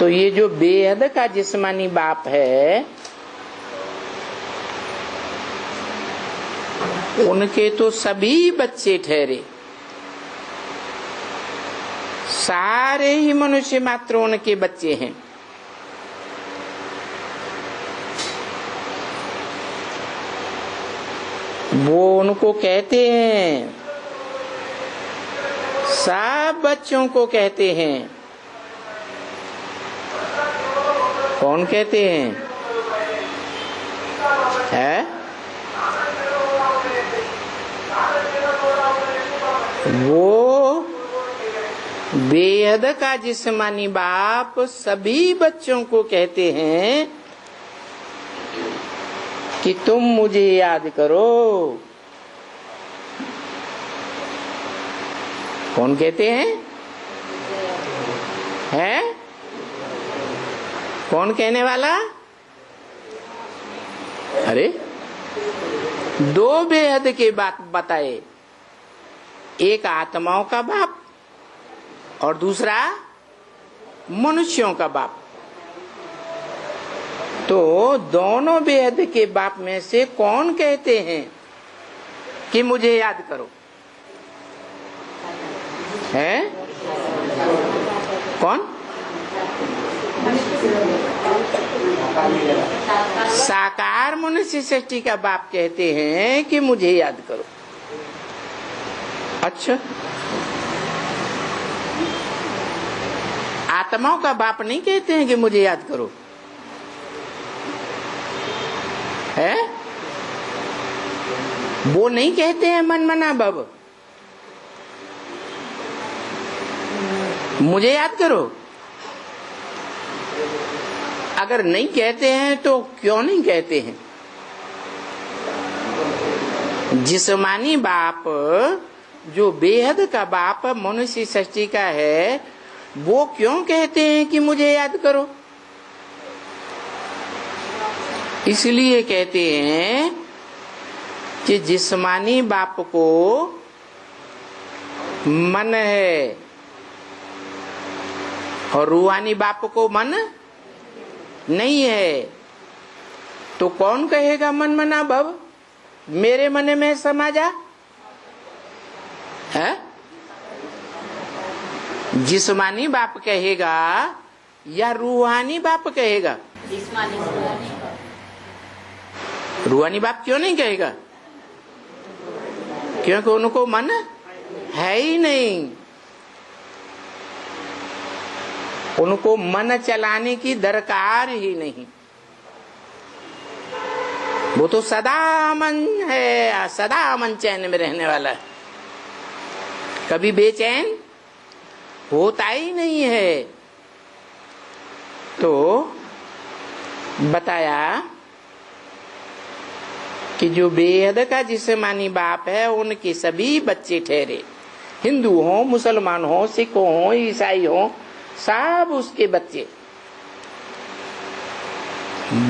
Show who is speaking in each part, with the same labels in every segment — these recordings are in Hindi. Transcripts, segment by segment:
Speaker 1: तो ये जो बेहद का जिस्मानी बाप है, उनके तो सभी बच्चे ठहरे, सारे ही मनुष्य मात्र उनके बच्चे हैं। वो उनको कहते हैं, सब बच्चों को कहते हैं। कौन कहते हैं? वो बेहद का जिस्मानी बाप सभी बच्चों को कहते हैं कि तुम मुझे याद करो। कौन कहते हैं? कौन कहने वाला? अरे दो बेहद के बात बताए, एक आत्माओं का बाप और दूसरा मनुष्यों का बाप। तो दोनों बेहद के बाप में से कौन कहते हैं कि मुझे याद करो? है कौन? साकार मनुष्य सृष्टि का बाप कहते हैं कि मुझे याद करो। अच्छा, आत्माओं का बाप नहीं कहते हैं कि मुझे याद करो? है? वो नहीं कहते हैं मन मना भव मुझे याद करो? अगर नहीं कहते हैं तो क्यों नहीं कहते हैं? जिस्मानी बाप, जो बेहद का बाप मनुष्य सृष्टि का है, वो क्यों कहते हैं कि मुझे याद करो? इसलिए कहते हैं कि जिस्मानी बाप को मन है और रूहानी बाप को मन नहीं है। तो कौन कहेगा मन मना भव, मेरे मन में समा जा? है? जिस्मानी बाप कहेगा या रूहानी बाप कहेगा? रूहानी बाप क्यों नहीं कहेगा? क्योंकि उनको मन है ही नहीं। उनको मन चलाने की दरकार ही नहीं। वो तो सदा मन है, सदा मन चैन में रहने वाला है, कभी बेचैन होता ही नहीं है। तो बताया कि जो बेहद का जिस्मानी बाप है, उनके सभी बच्चे ठहरे, हिंदू हो, मुसलमान हो, सिख हो, ईसाई हो, सब उसके बच्चे।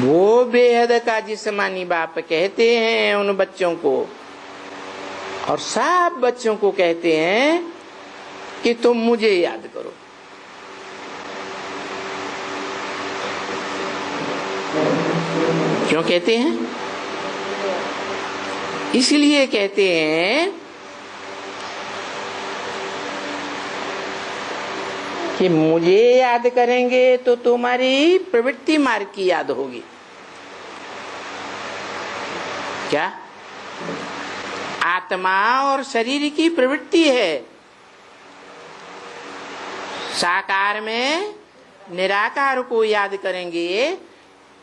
Speaker 1: वो बेहद का जिस्मानी बाप कहते हैं उन बच्चों को, और सब बच्चों को कहते हैं कि तुम मुझे याद करो। क्यों कहते हैं? इसलिए कहते हैं कि मुझे याद करेंगे तो तुम्हारी प्रवृत्ति मार्ग की याद होगी। क्या? आत्मा और शरीर की प्रवृत्ति है। साकार में निराकार को याद करेंगे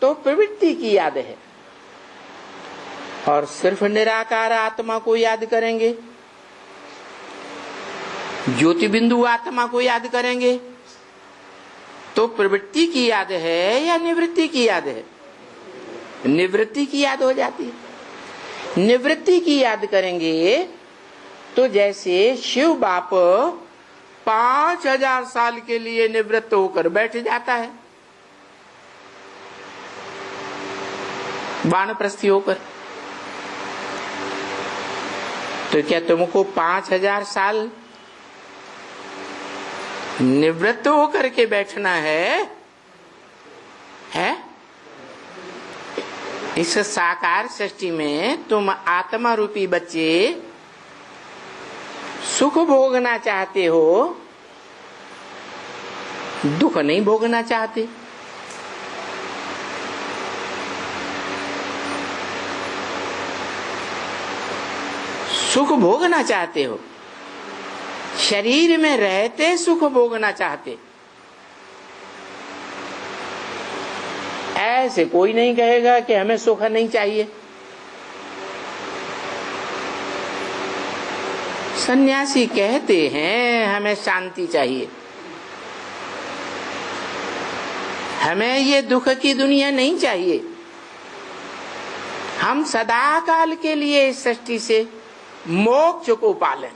Speaker 1: तो प्रवृत्ति की याद है, और सिर्फ निराकार आत्मा को याद करेंगे, ज्योति बिंदु आत्मा को याद करेंगे तो प्रवृत्ति की याद है या निवृत्ति की याद है? निवृत्ति की याद हो जाती है। निवृत्ति की याद करेंगे तो जैसे शिव बाप 5000 साल के लिए निवृत्त होकर बैठ जाता है, वानप्रस्थी होकर। तो क्या तुमको 5000 साल निवृत्त होकर के बैठना है इस साकार सृष्टि में तुम आत्मा रूपी बच्चे सुख भोगना चाहते हो, दुख नहीं भोगना चाहते। सुख भोगना चाहते हो, शरीर में रहते सुख भोगना चाहते। ऐसे कोई नहीं कहेगा कि हमें सुख नहीं चाहिए। सन्यासी कहते हैं हमें शांति चाहिए, हमें ये दुख की दुनिया नहीं चाहिए, हम सदा काल के लिए इस सृष्टि से मोक्ष को पालें।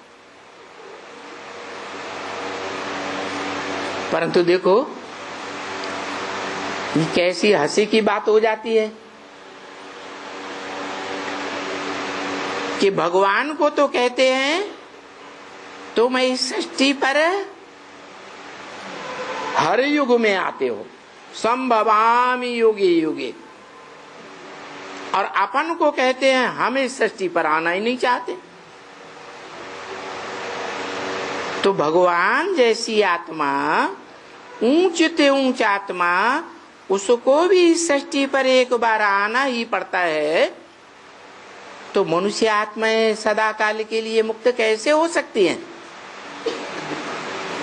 Speaker 1: परंतु देखो ये कैसी हंसी की बात हो जाती है कि भगवान को तो कहते हैं तुम इस सृष्टि पर हर युग में आते हो, संभवामि युगे युगे, और अपन को कहते हैं हम इस सृष्टि पर आना ही नहीं चाहते। तो भगवान जैसी आत्मा, ऊंच से ऊंच आत्मा, उसको भी इस सृष्टि पर एक बार आना ही पड़ता है। तो मनुष्य आत्माएं सदा काल के लिए मुक्त कैसे हो सकती हैं?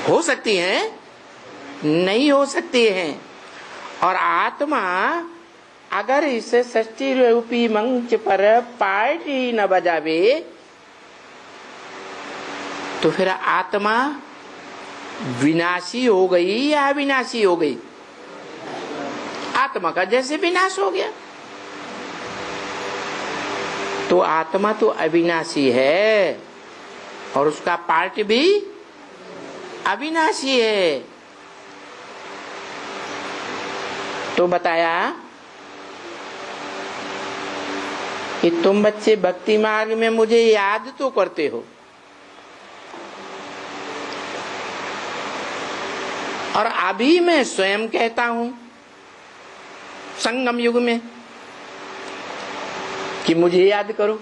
Speaker 1: हो सकती हैं? नहीं हो सकती हैं। और आत्मा अगर इस सृष्टि रूपी मंच पर पार्टी न बजावे तो फिर आत्मा विनाशी हो गई या अविनाशी हो गई? आत्मा का जैसे विनाश हो गया। तो आत्मा तो अविनाशी है और उसका पार्ट भी अविनाशी है। तो बताया कि तुम बच्चे भक्ति मार्ग में मुझे याद तो करते हो, और अभी मैं स्वयं कहता हूं संगम युग में कि मुझे याद करो।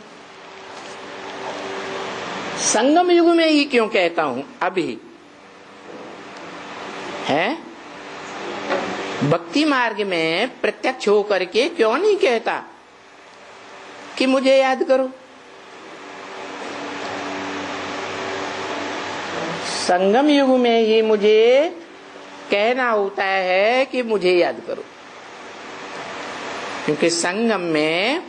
Speaker 1: संगम युग में ही क्यों कहता हूं? अभी है भक्ति मार्ग में प्रत्यक्ष होकर के क्यों नहीं कहता कि मुझे याद करो? संगम युग में ही मुझे कहना होता है कि मुझे याद करो, क्योंकि संगम में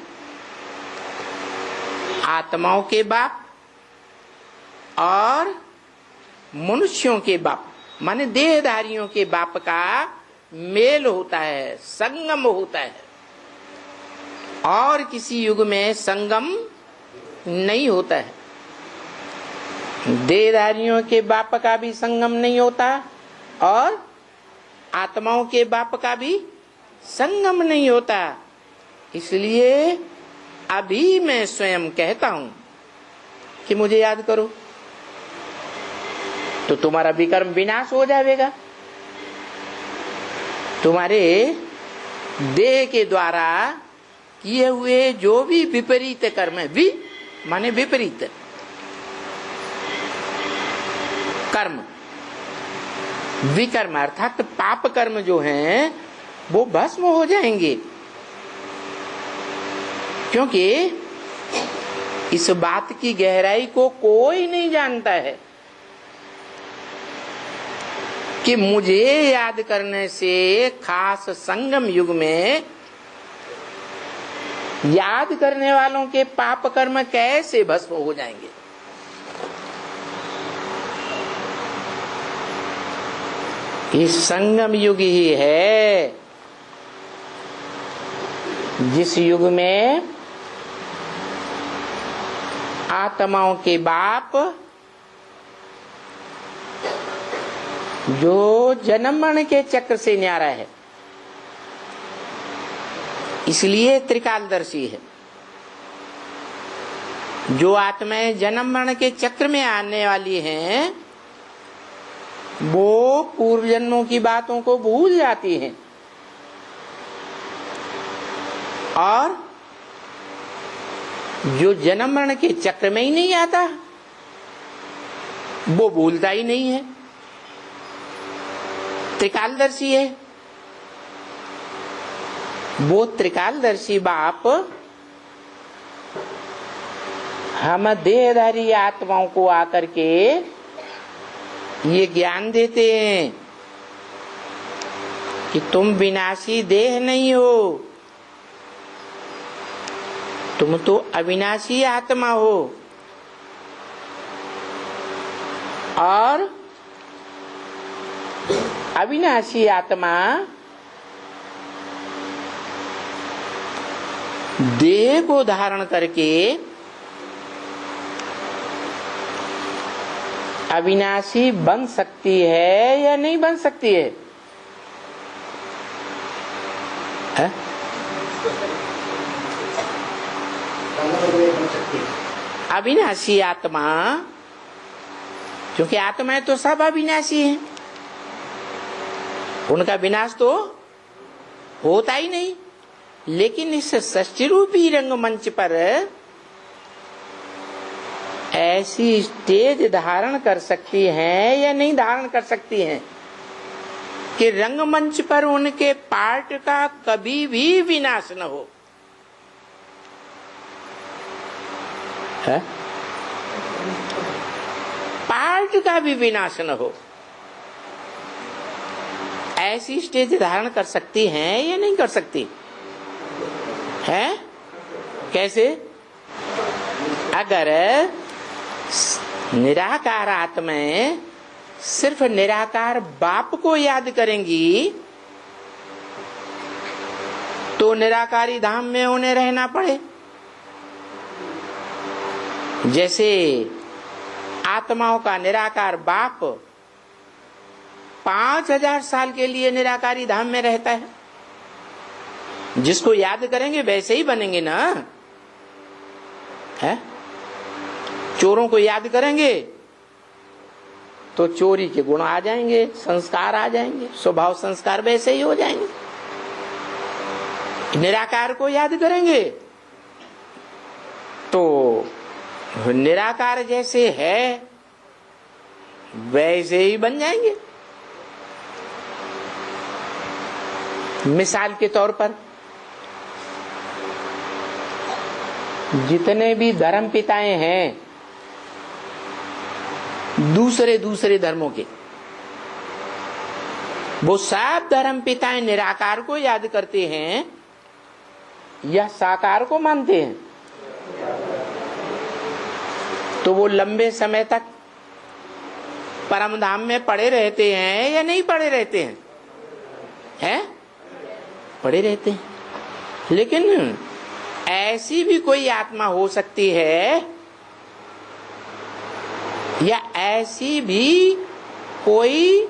Speaker 1: आत्माओं के बाप और मनुष्यों के बाप माने देहधारियों के बाप का मेल होता है, संगम होता है। और किसी युग में संगम नहीं होता है। देहधारियों के बाप का भी संगम नहीं होता और आत्माओं के बाप का भी संगम नहीं होता। इसलिए अभी मैं स्वयं कहता हूं कि मुझे याद करो, तो तुम्हारा विकर्म विनाश हो जाएगा। तुम्हारे देह के द्वारा किए हुए जो भी विपरीत कर्म है, भी माने विपरीत कर्म, विकर्म अर्थात पाप कर्म जो हैं वो भस्म हो जाएंगे। क्योंकि इस बात की गहराई को कोई नहीं जानता है कि मुझे याद करने से खास संगम युग में याद करने वालों के पाप कर्म कैसे भस्म हो जाएंगे। ये संगम युग ही है जिस युग में आत्माओं के बाप जो जन्म मरण के चक्र से न्यारा है, इसलिए त्रिकालदर्शी है। जो आत्माएं जन्म मरण के चक्र में आने वाली हैं वो पूर्व जन्मों की बातों को भूल जाती हैं और जो जन्म मरण के चक्र में ही नहीं आता, वो भूलता ही नहीं है, त्रिकालदर्शी है। वो त्रिकालदर्शी बाप हम देहधारी आत्माओं को आकर के ये ज्ञान देते हैं कि तुम विनाशी देह नहीं हो, तुम तो अविनाशी आत्मा हो। और अविनाशी आत्मा देह को धारण करके अविनाशी बन सकती है या नहीं बन सकती है? अविनाशी आत्मा, क्योंकि आत्माएं तो सब अविनाशी हैं, उनका विनाश तो होता ही नहीं। लेकिन इस सृष्टि रूपी रंगमंच पर ऐसी स्टेज धारण कर सकती हैं या नहीं धारण कर सकती हैं कि रंगमंच पर उनके पार्ट का कभी भी विनाश न हो। है? पार्ट का भी विनाश न हो, ऐसी स्टेज धारण कर सकती हैं या नहीं कर सकती है? कैसे? अगर निराकार आत्माएं सिर्फ निराकार बाप को याद करेंगी तो निराकारी धाम में उन्हें रहना पड़े। जैसे आत्माओं का निराकार बाप 5000 साल के लिए निराकारी धाम में रहता है, जिसको याद करेंगे वैसे ही बनेंगे ना, है? चोरों को याद करेंगे तो चोरी के गुण आ जाएंगे, संस्कार आ जाएंगे, स्वभाव संस्कार वैसे ही हो जाएंगे। निराकार को याद करेंगे तो निराकार जैसे है वैसे ही बन जाएंगे। मिसाल के तौर पर जितने भी धर्म पिताएं हैं दूसरे दूसरे धर्मों के, वो सब धर्म पिताएं निराकार को याद करते हैं या साकार को मानते हैं? तो वो लंबे समय तक परम धाम में पड़े रहते हैं या नहीं पड़े रहते हैं? हैं? पड़े रहते हैं। लेकिन ऐसी भी कोई आत्मा हो सकती है या ऐसी भी कोई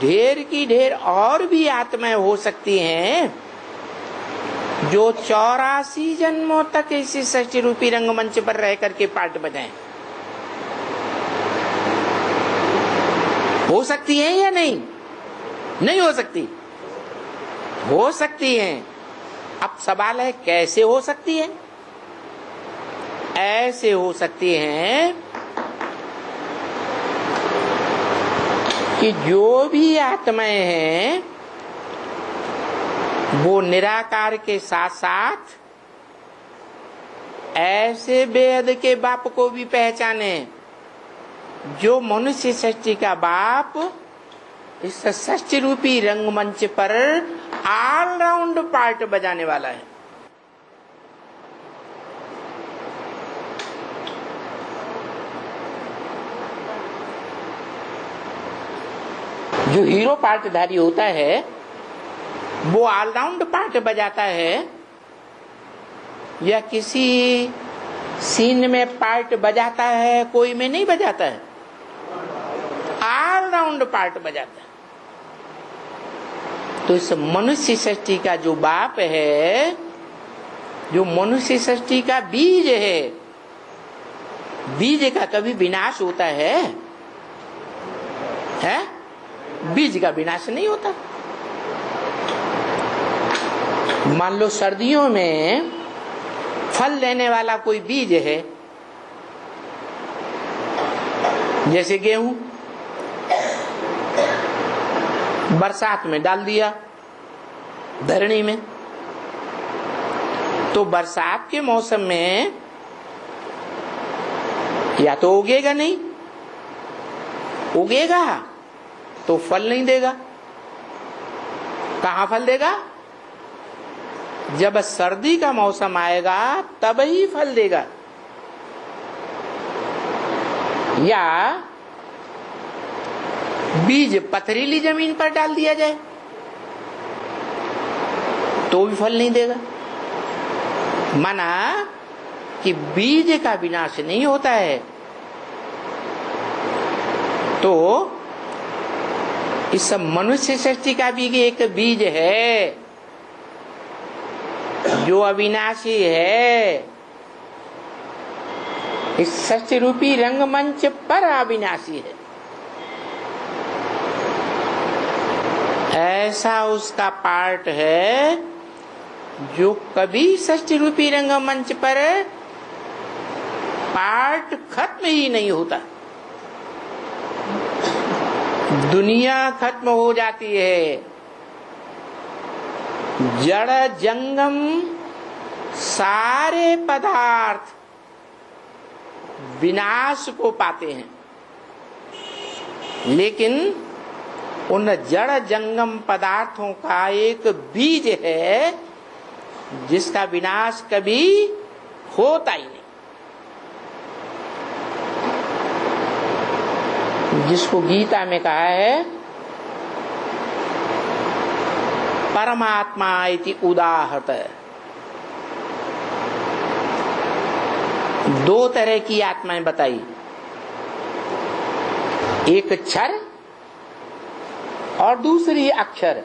Speaker 1: ढेर की ढेर और भी आत्माएं हो सकती हैं जो 84 जन्मों तक इसी सृष्टि रूपी रंगमंच पर रह करके पार्ट बजाएं। हो सकती है या नहीं? नहीं हो सकती? हो सकती हैं। अब सवाल है कैसे हो सकती है? ऐसे हो सकती हैं कि जो भी आत्माएं हैं वो निराकार के साथ साथ ऐसे बेहद के बाप को भी पहचाने जो मनुष्य सृष्टि का बाप इस सृष्टि रूपी रंगमंच पर ऑलराउंड पार्ट बजाने वाला है। जो हीरो पार्टधारी होता है वो ऑलराउंड पार्ट बजाता है या किसी सीन में पार्ट बजाता है, कोई में नहीं बजाता है, ऑलराउंड पार्ट बजाता है। तो इस मनुष्य सृष्टि का जो बाप है, जो मनुष्य सृष्टि का बीज है, बीज का कभी विनाश होता है? बीज का विनाश नहीं होता। मान लो सर्दियों में फल देने वाला कोई बीज है, जैसे गेहूं, बरसात में डाल दिया धरनी में, तो बरसात के मौसम में या तो उगेगा नहीं, उगेगा तो फल नहीं देगा। कहां फल देगा? जब सर्दी का मौसम आएगा तब ही फल देगा। या बीज पथरीली जमीन पर डाल दिया जाए तो भी फल नहीं देगा। माना कि बीज का विनाश नहीं होता है, तो इस मनुष्य सृष्टि का भी एक बीज है जो अविनाशी है। इस सृष्टि रूपी रंगमंच पर अविनाशी है। ऐसा उसका पार्ट है जो कभी सृष्टि रूपी रंगमंच पर पार्ट खत्म ही नहीं होता। दुनिया खत्म हो जाती है, जड़ जंगम सारे पदार्थ विनाश को पाते हैं, लेकिन उन जड़ जंगम पदार्थों का एक बीज है जिसका विनाश कभी होता ही नहीं, जिसको गीता में कहा है परमात्मा इति उदाहत। दो तरह की आत्माएं बताई, एक क्षर और दूसरी अक्षर।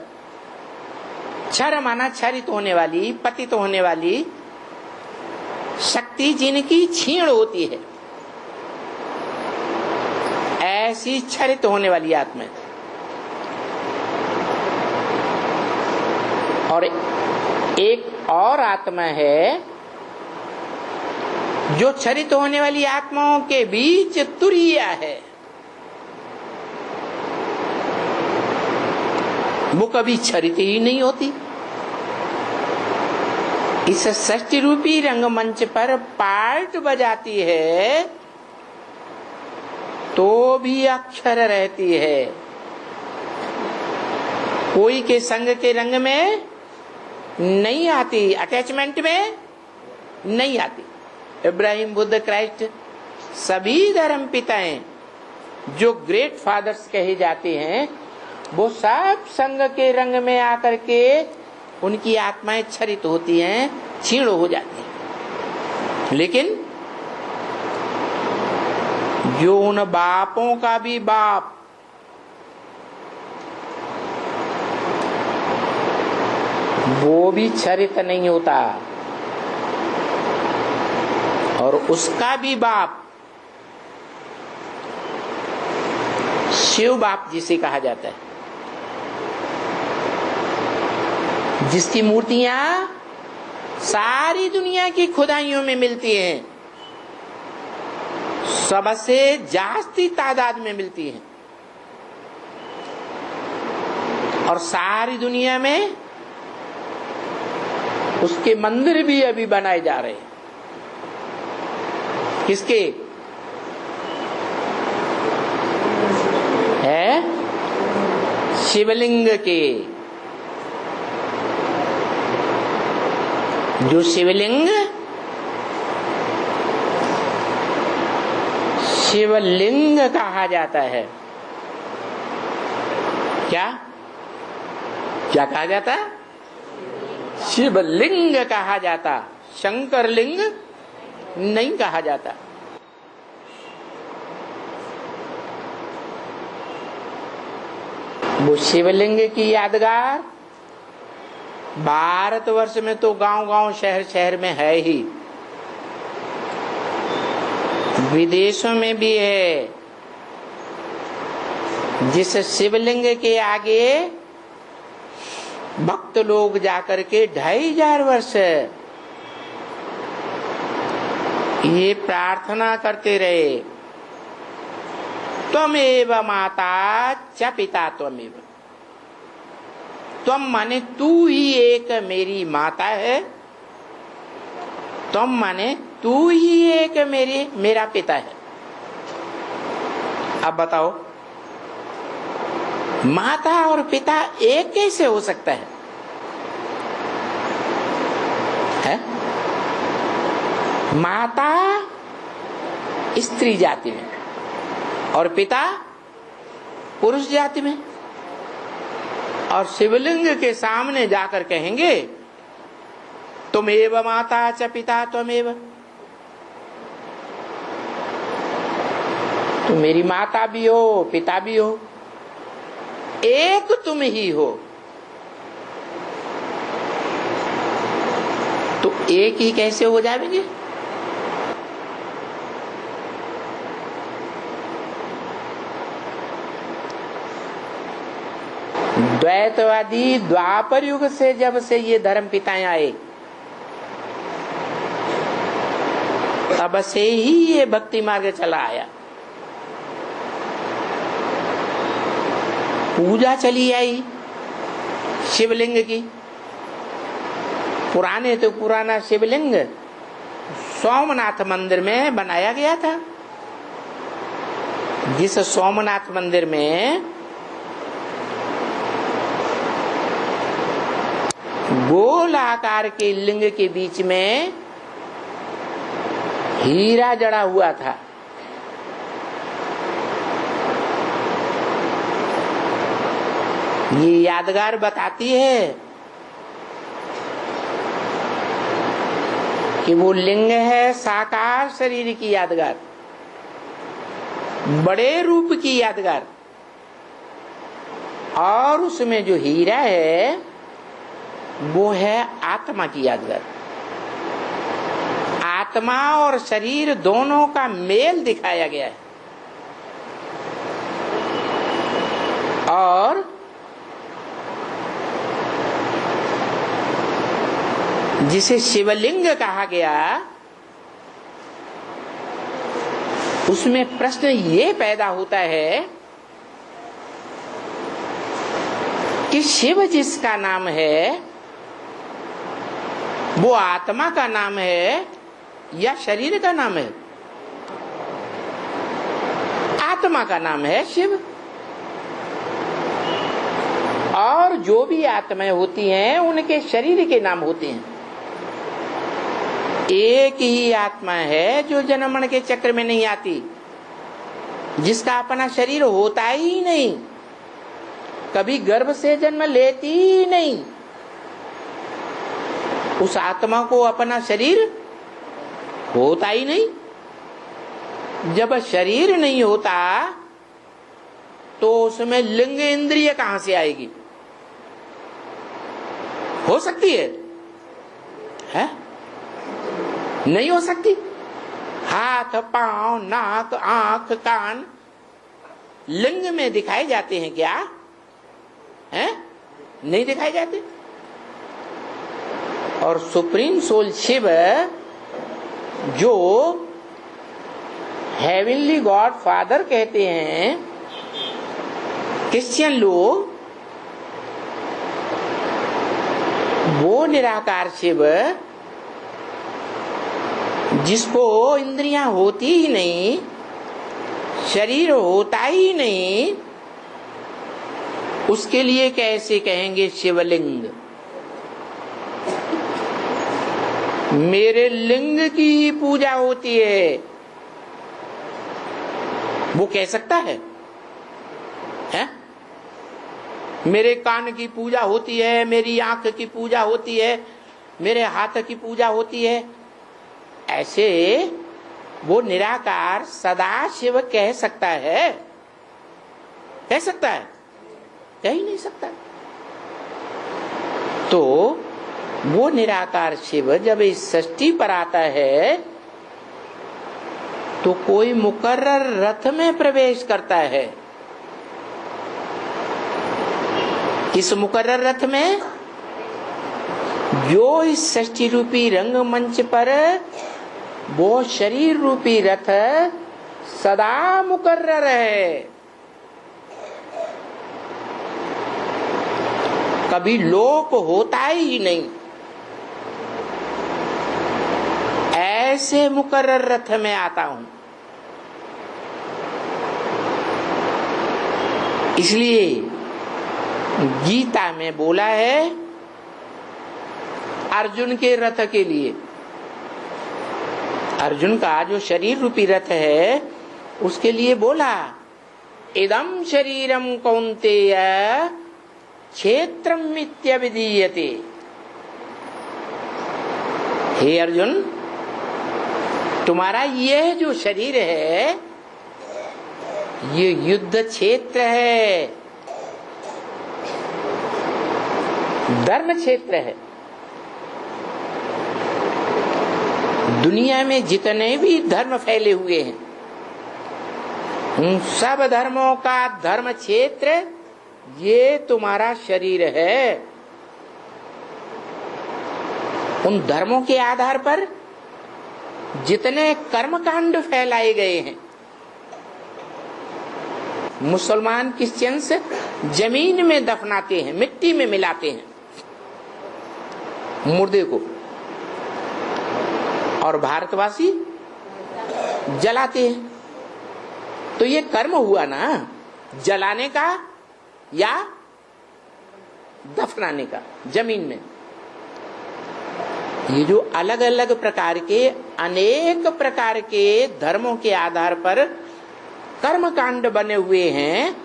Speaker 1: क्षर माना क्षरित होने वाली, पतित होने वाली शक्ति जिनकी क्षीण होती है, ऐसी क्षरित होने वाली आत्मा। और एक और आत्मा है जो क्षरित होने वाली आत्माओं के बीच तुरीय है, वो कभी क्षरित ही नहीं होती। इस सृष्टि रूपी रंगमंच पर पार्ट बजाती है तो भी अक्षर रहती है, कोई के संग के रंग में नहीं आती, अटैचमेंट में नहीं आती। इब्राहिम, बुद्ध, क्राइस्ट, सभी धर्म पिताएं जो ग्रेट फादर्स कहे जाते हैं, वो सब संग के रंग में आकर के उनकी आत्माएं क्षरित होती हैं, क्षीण हो जाती हैं। लेकिन जो उन बापों का भी बाप, वो भी क्षरित नहीं होता, और उसका भी बाप शिव बाप जिसे कहा जाता है, जिसकी मूर्तियां सारी दुनिया की खुदाइयों में मिलती हैं, सबसे जास्ती तादाद में मिलती हैं, और सारी दुनिया में उसके मंदिर भी अभी बनाए जा रहे हैं। किसके है? शिवलिंग के। जो शिवलिंग शिवलिंग कहा जाता है, क्या क्या कहा जाता? शिवलिंग कहा जाता, शंकर लिंग नहीं कहा जाता। वो शिवलिंग की यादगार भारतवर्ष में तो गांव-गांव, शहर-शहर में है ही, विदेशों में भी है। जिस शिवलिंग के आगे भक्त लोग जाकर के 2500 वर्ष ये प्रार्थना करते रहे, त्वमेव माता च पिता त्वमेव। त्वम माने तू ही एक मेरी माता है, त्वम माने तू ही एक मेरा पिता है। अब बताओ, माता और पिता एक कैसे हो सकता है? माता स्त्री जाति में और पिता पुरुष जाति में, और शिवलिंग के सामने जाकर कहेंगे तुमेव माता च पिता त्वमेव। तुम मेरी माता भी हो, पिता भी हो, एक तुम ही हो। तो एक ही कैसे हो जाएंगे? द्वैतवादी द्वापर युग से जब से ये धर्म पिताएं आए, तब से ही ये भक्ति मार्ग चला आया। पूजा चली आई शिवलिंग की। पुराने तो पुराना शिवलिंग सोमनाथ मंदिर में बनाया गया था, जिस सोमनाथ मंदिर में गोल आकार के लिंग के बीच में हीरा जड़ा हुआ था। ये यादगार बताती है कि वो लिंग है साकार शरीर की यादगार, बड़े रूप की यादगार, और उसमें जो हीरा है वो है आत्मा की यादगार। आत्मा और शरीर दोनों का मेल दिखाया गया है। और जिसे शिवलिंग कहा गया, उसमें प्रश्न ये पैदा होता है कि शिव जिसका नाम है वो आत्मा का नाम है या शरीर का नाम है? आत्मा का नाम है शिव। और जो भी आत्माएं होती हैं उनके शरीर के नाम होते हैं। एक ही आत्मा है जो जन्म मरण के चक्र में नहीं आती, जिसका अपना शरीर होता ही नहीं, कभी गर्भ से जन्म लेती ही नहीं। उस आत्मा को अपना शरीर होता ही नहीं। जब शरीर नहीं होता तो उसमें लिंग इंद्रिय कहां से आएगी? हो सकती है? नहीं हो सकती। हाथ, पांव, नाक, आंख, कान लिंग में दिखाए जाते हैं क्या? नहीं दिखाए जाते। और सुप्रीम सोल शिव, जो हेवनली गॉड फादर कहते हैं क्रिश्चियन लोग, वो निराकार शिव जिसको इंद्रियां होती ही नहीं, शरीर होता ही नहीं, उसके लिए कैसे कहेंगे शिवलिंग? मेरे लिंग की ही पूजा होती है, वो कह सकता है? मेरे कान की पूजा होती है, मेरी आंख की पूजा होती है, मेरे हाथ की पूजा होती है, ऐसे वो निराकार सदाशिव कह सकता है? कह सकता है? कह ही नहीं सकता। तो वो निराकार शिव जब इस सृष्टि पर आता है तो कोई मुकर्रर रथ में प्रवेश करता है। किस मुकर्रर रथ में? जो इस सृष्टि रूपी रंगमंच पर वो शरीर रूपी रथ सदा मुकर्रर है, कभी लोप होता ही नहीं। ऐसे मुकर्रर रथ में आता हूं। इसलिए गीता में बोला है अर्जुन के रथ के लिए, अर्जुन का जो शरीर रूपी रथ है उसके लिए बोला, इदं शरीरम कौन्तेय क्षेत्रम मित्यभिधीयते। हे अर्जुन, तुम्हारा यह जो शरीर है ये युद्ध क्षेत्र है, धर्म क्षेत्र है। दुनिया में जितने भी धर्म फैले हुए हैं उन सब धर्मों का धर्म क्षेत्र ये तुम्हारा शरीर है। उन धर्मों के आधार पर जितने कर्मकांड फैलाए गए हैं, मुसलमान क्रिश्चियंस जमीन में दफनाते हैं, मिट्टी में मिलाते हैं मुर्दे को, और भारतवासी जलाते हैं। तो ये कर्म हुआ ना, जलाने का या दफनाने का जमीन में। ये जो अलग अलग प्रकार के अनेक प्रकार के धर्मों के आधार पर कर्मकांड बने हुए हैं,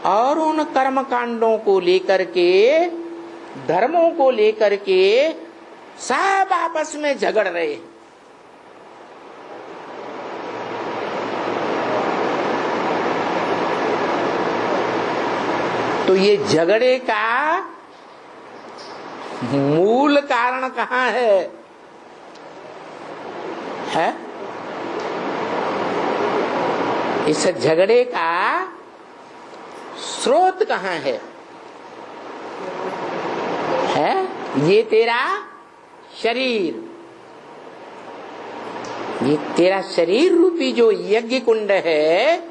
Speaker 1: और उन कर्मकांडों को लेकर के, धर्मों को लेकर के सब आपस में झगड़ रहे हैं। तो ये झगड़े का मूल कारण कहाँ है? इस झगड़े का स्रोत कहाँ है? ये तेरा शरीर, ये तेरा शरीर रूपी जो यज्ञ कुंड है,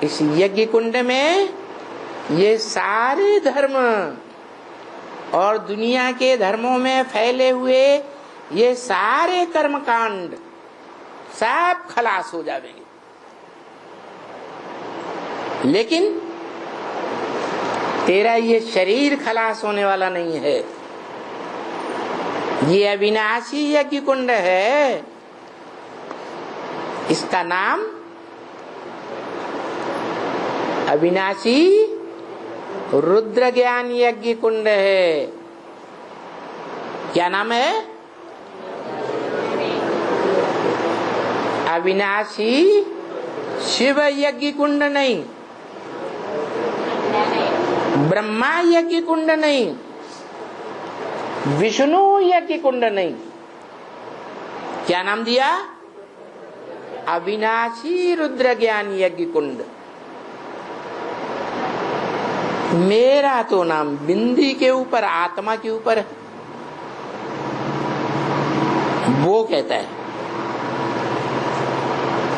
Speaker 1: इस यज्ञ कुंड में ये सारे धर्म और दुनिया के धर्मों में फैले हुए ये सारे कर्मकांड सब खलास हो जाएंगे। लेकिन तेरा ये शरीर खलास होने वाला नहीं है। ये अविनाशी यज्ञ कुंड है, इसका नाम अविनाशी रुद्र ज्ञान यज्ञ कुंड है। क्या नाम है? अविनाशी शिव यज्ञ कुंड नहीं, ब्रह्मा यज्ञ कुंड नहीं, विष्णु यज्ञ कुंड नहीं। क्या नाम दिया? अविनाशी रुद्र ज्ञान यज्ञ कुंड। मेरा तो नाम बिंदी के ऊपर, आत्मा के ऊपर है। वो कहता है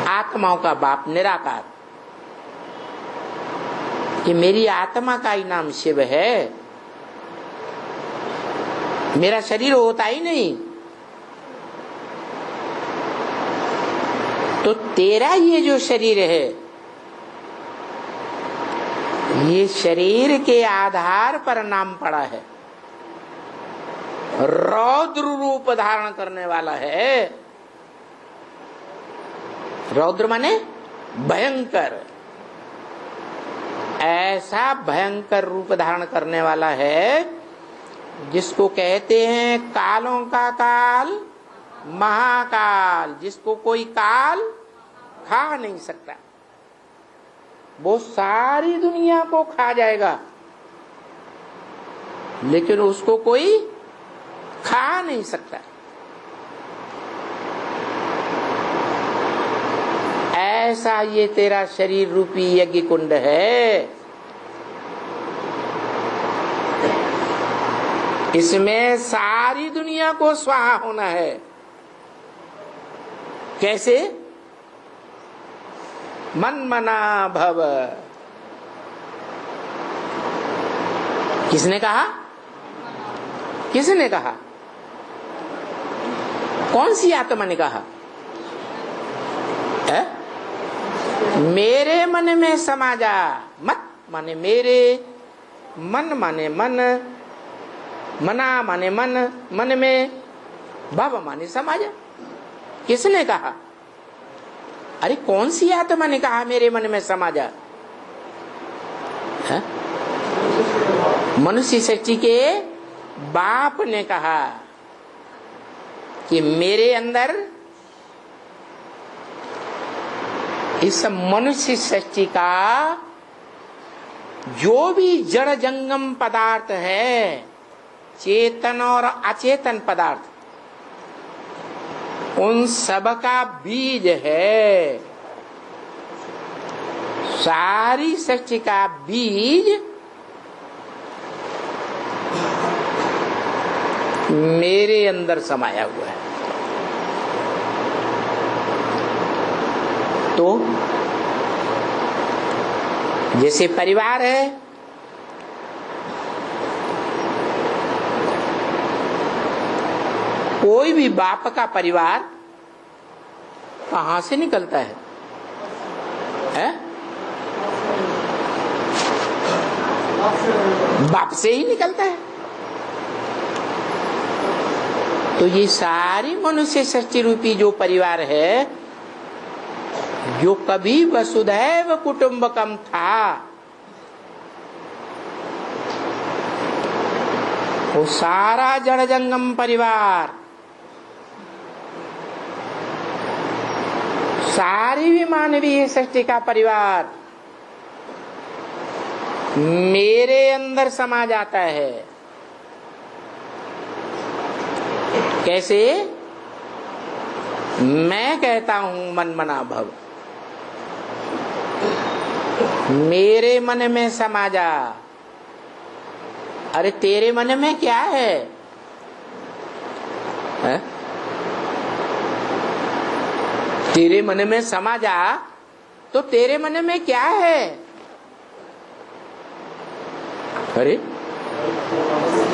Speaker 1: आत्माओं का बाप निराकार, कि मेरी आत्मा का ही नाम शिव है, मेरा शरीर होता ही नहीं। तो तेरा ये जो शरीर है, ये शरीर के आधार पर नाम पड़ा है, रौद्र रूप धारण करने वाला है। रौद्र माने भयंकर, ऐसा भयंकर रूप धारण करने वाला है जिसको कहते हैं कालों का काल, महाकाल, जिसको कोई काल खा नहीं सकता। वो सारी दुनिया को खा जाएगा लेकिन उसको कोई खा नहीं सकता। ऐसा ये तेरा शरीर रूपी यज्ञ कुंड है। इसमें सारी दुनिया को स्वाहा होना है। कैसे? मन मना भव। किसने कहा? किसने कहा? कौन सी आत्मा ने कहा? है? मेरे मन में समा जा। मत माने मेरे, मन माने मन, मना माने मन, मन में, भव माने समा जा। किसने कहा? अरे कौन सी आत्मा ने कहा मेरे मन में समा जा? है? मनुष्य सृष्टि के बाप ने कहा कि मेरे अंदर इस मनुष्य सृष्टि का जो भी जड़ जंगम पदार्थ है, चेतन और अचेतन पदार्थ, उन सब का बीज है। सारी सृष्टि का बीज मेरे अंदर समाया हुआ है। तो जैसे परिवार है, कोई भी बाप का परिवार कहां से निकलता है? बाप से ही निकलता है। तो ये सारी मनुष्य सृष्टि रूपी जो परिवार है, जो कभी वसुधैव कुटुंबकम था, वो सारा जड़ जंगम परिवार, सारी भी मानवीय सृष्टि का परिवार मेरे अंदर समा जाता है। कैसे? मैं कहता हूं मन मना भव, मेरे मन में समा जा। अरे तेरे मन में क्या है? तेरे मन में समा जा, तो तेरे मन में क्या है? अरे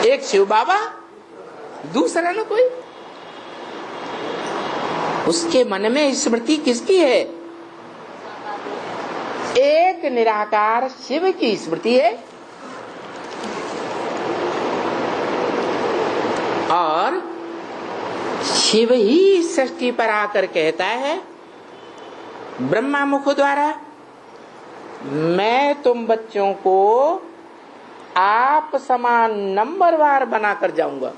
Speaker 1: एक शिव बाबा, दूसरा न कोई। उसके मन में स्मृति किसकी है? एक निराकार शिव की स्मृति है। और शिव ही सृष्टि पर आकर कहता है ब्रह्मा मुख द्वारा, मैं तुम बच्चों को आप समान नंबरवार बनाकर जाऊंगा।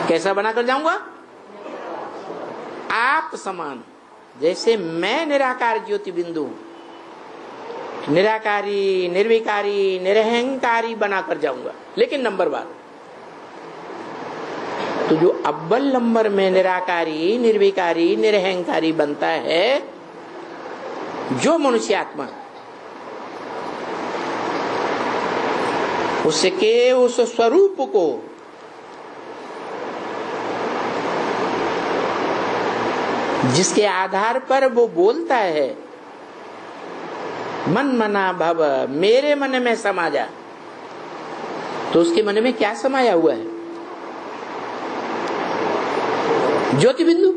Speaker 1: कैसा बनाकर जाऊंगा? आप समान। जैसे मैं निराकार ज्योति बिंदु, निराकारी, निर्विकारी, निरहंकारी बनाकर जाऊंगा, लेकिन नंबरवार। तो जो अव्वल नंबर में निराकारी, निर्विकारी, निरहंकारी बनता है, जो मनुष्य आत्मा, उसके उस स्वरूप को जिसके आधार पर वो बोलता है मन मना भव, मेरे मन में समा जा, तो उसके मन में क्या समाया हुआ है? ज्योति बिंदु।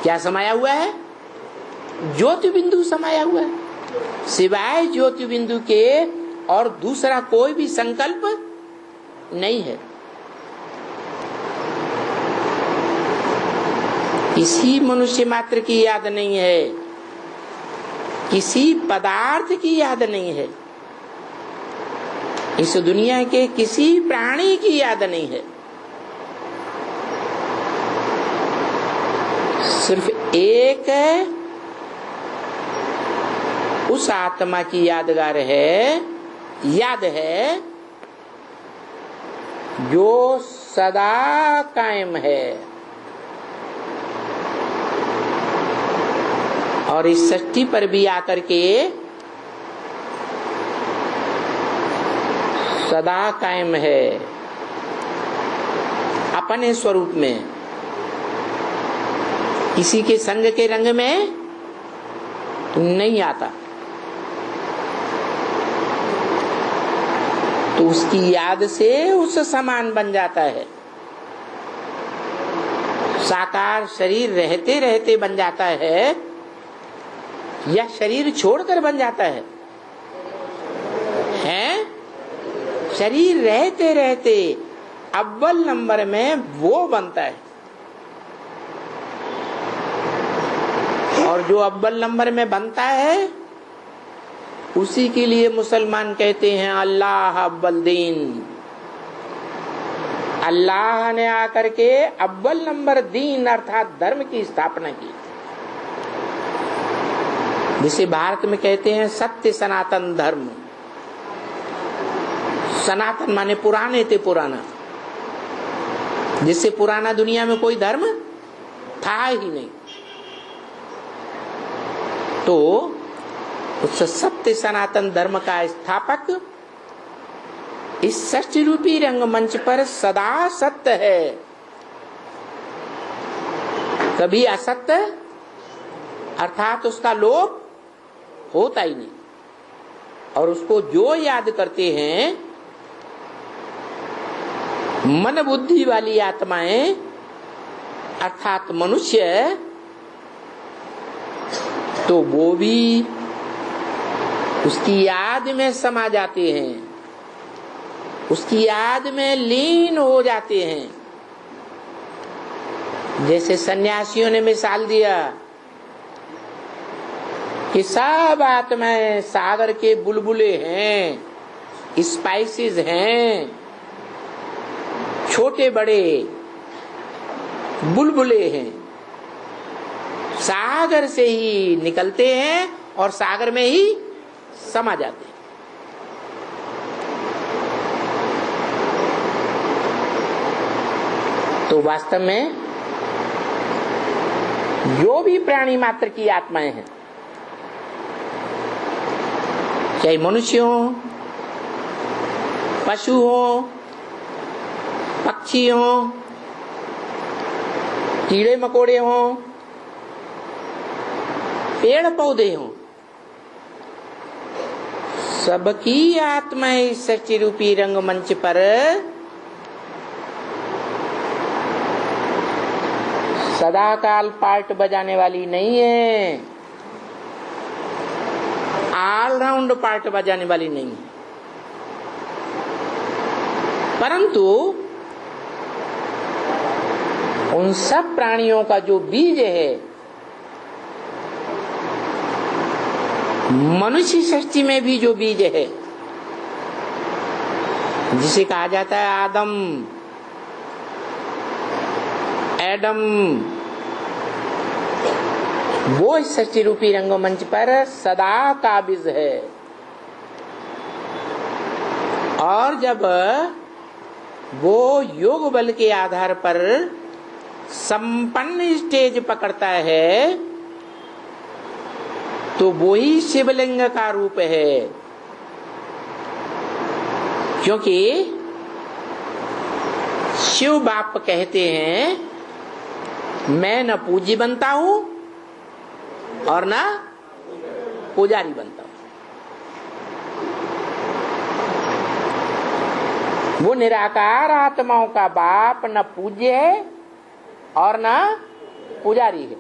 Speaker 1: क्या समाया हुआ है? ज्योति बिंदु समाया हुआ है। सिवाय ज्योति बिंदु के और दूसरा कोई भी संकल्प नहीं है। किसी मनुष्य मात्र की याद नहीं है, किसी पदार्थ की याद नहीं है, इस दुनिया के किसी प्राणी की याद नहीं है। सिर्फ एक उस आत्मा की यादगार है, याद है, जो सदा कायम है और इस सृष्टि पर भी आकर के सदा कायम है अपने स्वरूप में। किसी के संग के रंग में नहीं आता, तो उसकी याद से उस समान बन जाता है। साकार शरीर रहते रहते बन जाता है या शरीर छोड़कर बन जाता है? शरीर रहते रहते अव्वल नंबर में वो बनता है। और जो अव्वल नंबर में बनता है उसी के लिए मुसलमान कहते हैं अल्लाह अव्वल दीन। अल्लाह ने आकर के अव्वल नंबर दीन अर्थात धर्म की स्थापना की, जिसे भारत में कहते हैं सत्य सनातन धर्म। सनातन माने पुराने थे, पुराना, जिससे पुराना दुनिया में कोई धर्म था ही नहीं। तो उस सत्य सनातन धर्म का स्थापक इस सृष्टि रूपी रंगमंच पर सदा सत्य है, कभी असत्य अर्थात उसका लोप होता ही नहीं। और उसको जो याद करते हैं मन बुद्धि वाली आत्माएं अर्थात मनुष्य, तो वो भी उसकी याद में समा जाते हैं, उसकी याद में लीन हो जाते हैं। जैसे सन्यासियों ने मिसाल दिया कि सब आत्माएं सागर के बुलबुले हैं, स्पाइसेस हैं, छोटे बड़े बुलबुले हैं, सागर से ही निकलते हैं और सागर में ही समा जाते हैं। तो वास्तव में जो भी प्राणी मात्र की आत्माएं हैं, चाहे मनुष्य हो, पशु हो, पक्षी हो, कीड़े मकोड़े हो, पेड़ पौधे हो, सबकी आत्माएं सच्ची रूपी रंगमंच पर सदाकाल पार्ट बजाने वाली नहीं है, ऑलराउंड पार्ट बजाने वाली नहीं है, परंतु उन सब प्राणियों का जो बीज है, मनुष्य सृष्टि में भी जो बीज है, जिसे कहा जाता है आदम, एडम, वो इस सृष्टि रूपी रंगमंच पर सदा काबिज है। और जब वो योग बल के आधार पर संपन्न स्टेज पकड़ता है, तो वो ही शिवलिंग का रूप है। क्योंकि शिव बाप कहते हैं मैं न पूजी बनता हूं और न पुजारी बनता हूं। वो निराकार आत्माओं का बाप न पूज्य है और न पुजारी है।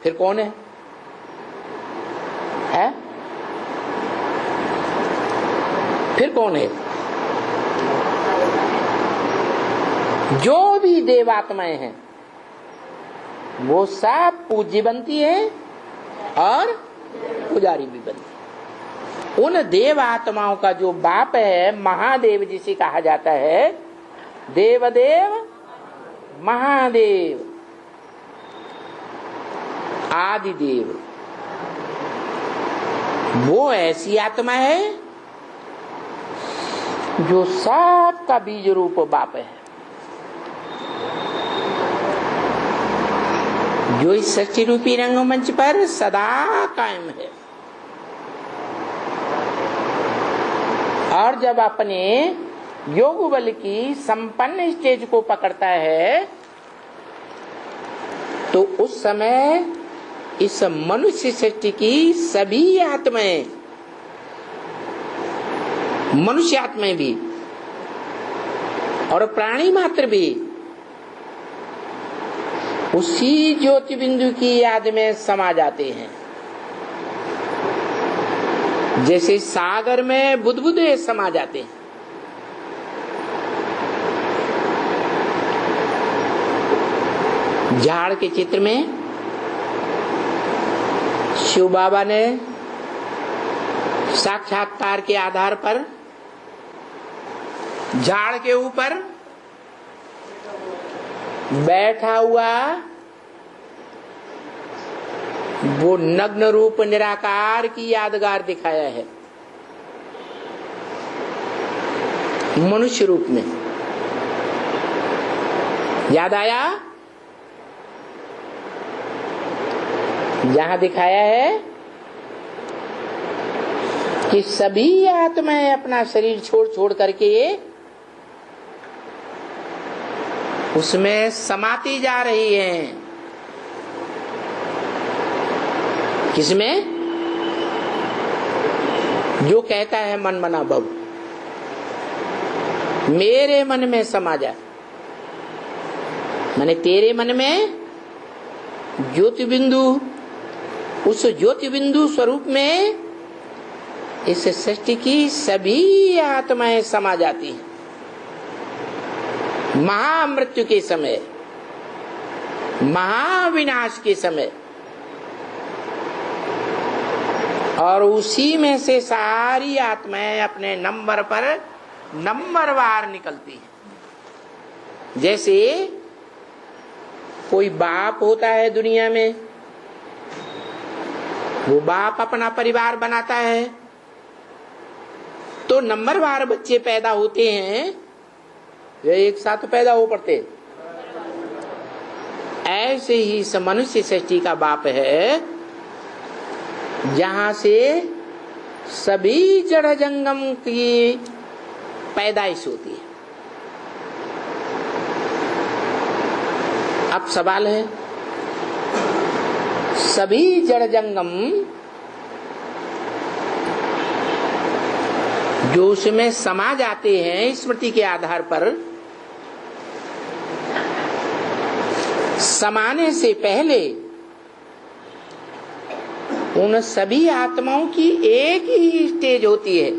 Speaker 1: फिर कौन है? फिर कौन है? जो भी देवात्माएं हैं वो सब पूज्य बनती है और पुजारी भी बनती है। उन देव आत्माओं का जो बाप है महादेव, जिसे कहा जाता है देवदेव महादेव आदिदेव, वो ऐसी आत्मा है जो सबका बीज रूप बाप है, जो इस सच्ची रूपी रंगमंच पर सदा कायम है। और जब अपने योग बल की संपन्न स्टेज को पकड़ता है तो उस समय इस मनुष्य सृष्टि की सभी आत्माएं, मनुष्य आत्माएं भी और प्राणी मात्र भी उसी ज्योति बिंदु की याद में समा जाते हैं। जैसे सागर में बुदबुदे समा जाते हैं। झाड़ के चित्र में शिव बाबा ने साक्षात्कार के आधार पर झाड़ के ऊपर बैठा हुआ वो नग्न रूप निराकार की यादगार दिखाया है मनुष्य रूप में। याद आया? जहां दिखाया है कि सभी आत्माएं अपना शरीर छोड़ छोड़ करके उसमें समाती जा रही हैं। किसमें? जो कहता है मन मना भव, मेरे मन में समा जा, माने तेरे मन में ज्योति बिंदु, उस ज्योति बिंदु स्वरूप में इस सृष्टि की सभी आत्माएं समा जाती हैं महामृत्यु के समय, महाविनाश के समय। और उसी में से सारी आत्माएं अपने नंबर पर नंबरवार निकलती हैं। जैसे कोई बाप होता है दुनिया में, वो बाप अपना परिवार बनाता है तो नंबरवार बच्चे पैदा होते हैं या एक साथ पैदा हो पड़ते। ऐसे ही मनुष्य सृष्टि का बाप है जहां से सभी जड़ जंगम की पैदाइश होती है। अब सवाल है, सभी जड़ जंगम जो उसमें समा जाते हैं स्मृति के आधार पर, समाने से पहले उन सभी आत्माओं की एक ही स्टेज होती है।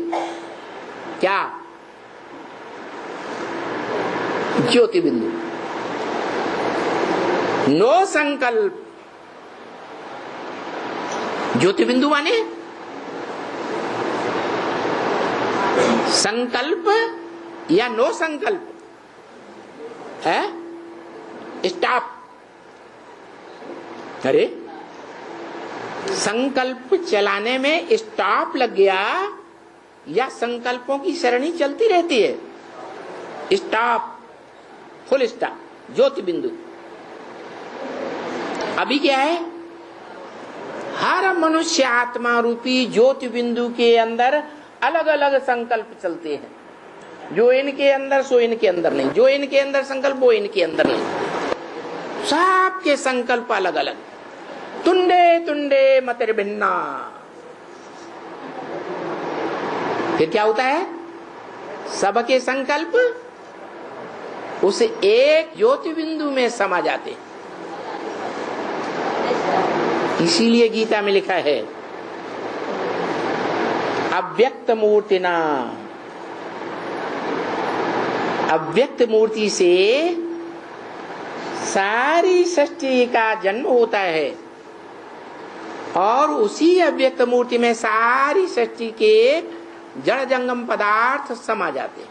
Speaker 1: क्या? ज्योति बिंदु। नो संकल्प। ज्योति बिंदु माने संकल्प या नो संकल्प है? स्टॉप। अरे संकल्प चलाने में स्टॉप लग गया या संकल्पों की सरणी चलती रहती है? स्टॉप, फुल स्टॉप, ज्योति बिंदु। अभी क्या है? हर मनुष्य आत्मा रूपी ज्योति बिंदु के अंदर अलग अलग संकल्प चलते हैं। जो इनके अंदर सो इनके अंदर नहीं, जो इनके अंदर संकल्प वो इनके अंदर नहीं। सबके संकल्प अलग अलग। तुंडे तुंडे मतिर्भिन्ना। फिर क्या होता है? सबके संकल्प उस एक ज्योति बिंदु में समा जाते। इसीलिए गीता में लिखा है अव्यक्त मूर्तिना। अव्यक्त मूर्ति से सारी सृष्टि का जन्म होता है और उसी अव्यक्त मूर्ति में सारी सृष्टि के जड़ जंगम पदार्थ समा जाते हैं।